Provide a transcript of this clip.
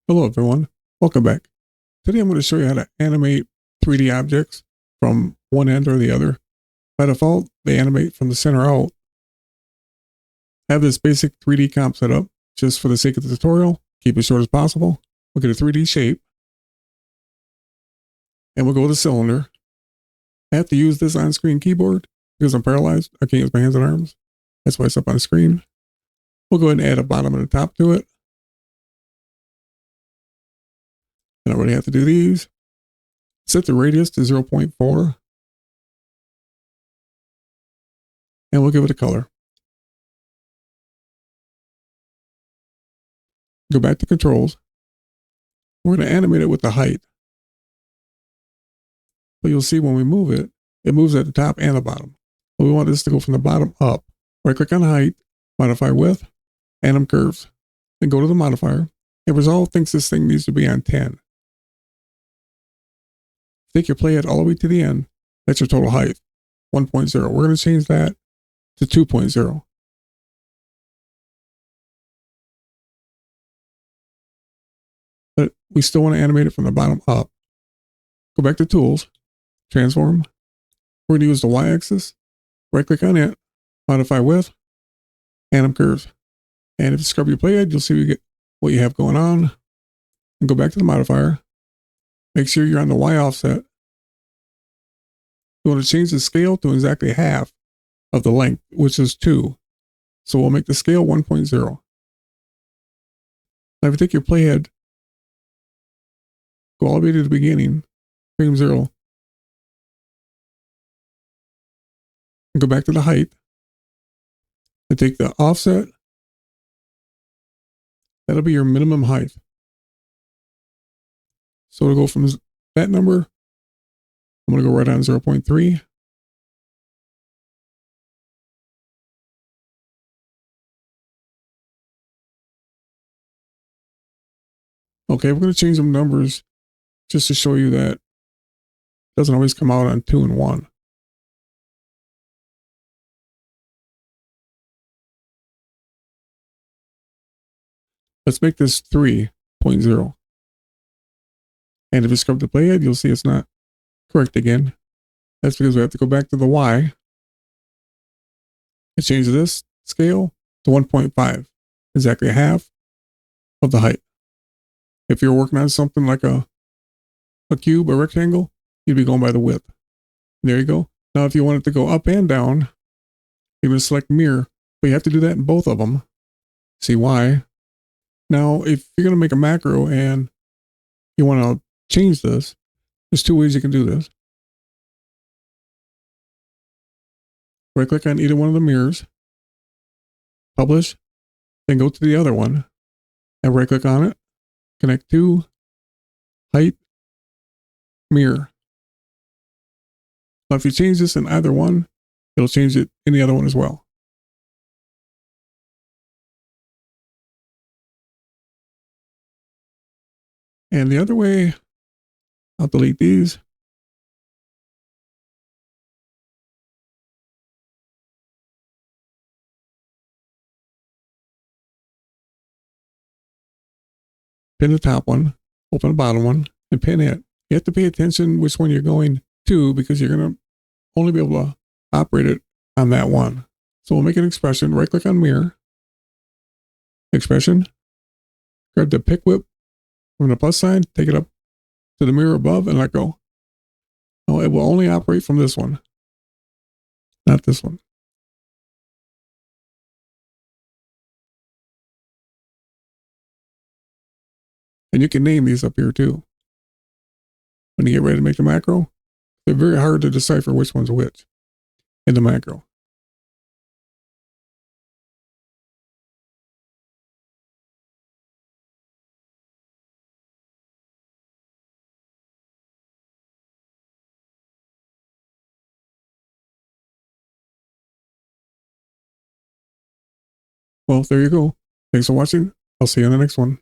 Hello everyone, welcome back. Today I'm going to show you how to animate 3D objects from one end or the other. By default, they animate from the center out. I have this basic 3D comp set up just for the sake of the tutorial. Keep it short as possible. We'll get a 3D shape and we'll go to cylinder. I have to use this on-screen keyboard because I'm paralyzed. I can't use my hands and arms. That's why it's up on the screen. We'll go ahead and add a bottom and a top to it. And I already have to do these. Set the radius to 0.4. And we'll give it a color. Go back to controls. We're going to animate it with the height. But you'll see when we move it, it moves at the top and the bottom. But we want this to go from the bottom up. Right click on height, modify width, anim curves. Then go to the modifier. And Resolve thinks this thing needs to be on 10. Take your playhead all the way to the end. That's your total height, 1.0. We're going to change that to 2.0. But we still want to animate it from the bottom up. Go back to Tools, Transform. We're going to use the Y-axis. Right-click on it, modify width, anim curves. And if you scrub your playhead, you'll see what you have going on. And go back to the modifier. Make sure you're on the Y offset. You want to change the scale to exactly half of the length, which is 2. So we'll make the scale 1.0. Now if you take your playhead, go all the way to the beginning, frame 0, and go back to the height, and take the offset. That'll be your minimum height. So it'll go from that number, I'm going to go right on 0.3. Okay, we're going to change some numbers just to show you that it doesn't always come out on 2 and 1. Let's make this 3.0. And if you scrub the playhead, you'll see it's not correct again. That's because we have to go back to the Y and change this scale to 1.5, exactly half of the height. If you're working on something like a cube or rectangle, you'd be going by the width. There you go. Now, if you want it to go up and down, you're going to select mirror, but you have to do that in both of them. See why? Now, if you're going to make a macro and you want to change this, there's 2 ways you can do this. Right click on either one of the mirrors, publish, then go to the other one and right click on it, connect to height, mirror. Now, if you change this in either one, it'll change it in the other one as well. And the other way, I'll delete these. Pin the top one, open the bottom one, and pin it. You have to pay attention which one you're going to because you're going to only be able to operate it on that one. So we'll make an expression, right click on mirror, expression, grab the pick whip from the plus sign, take it up to the mirror above and let go. Now it will only operate from this one, not this one. And you can name these up here too. When you get ready to make the macro, they're very hard to decipher which one's which in the macro. Well, there you go. Thanks for watching. I'll see you in the next one.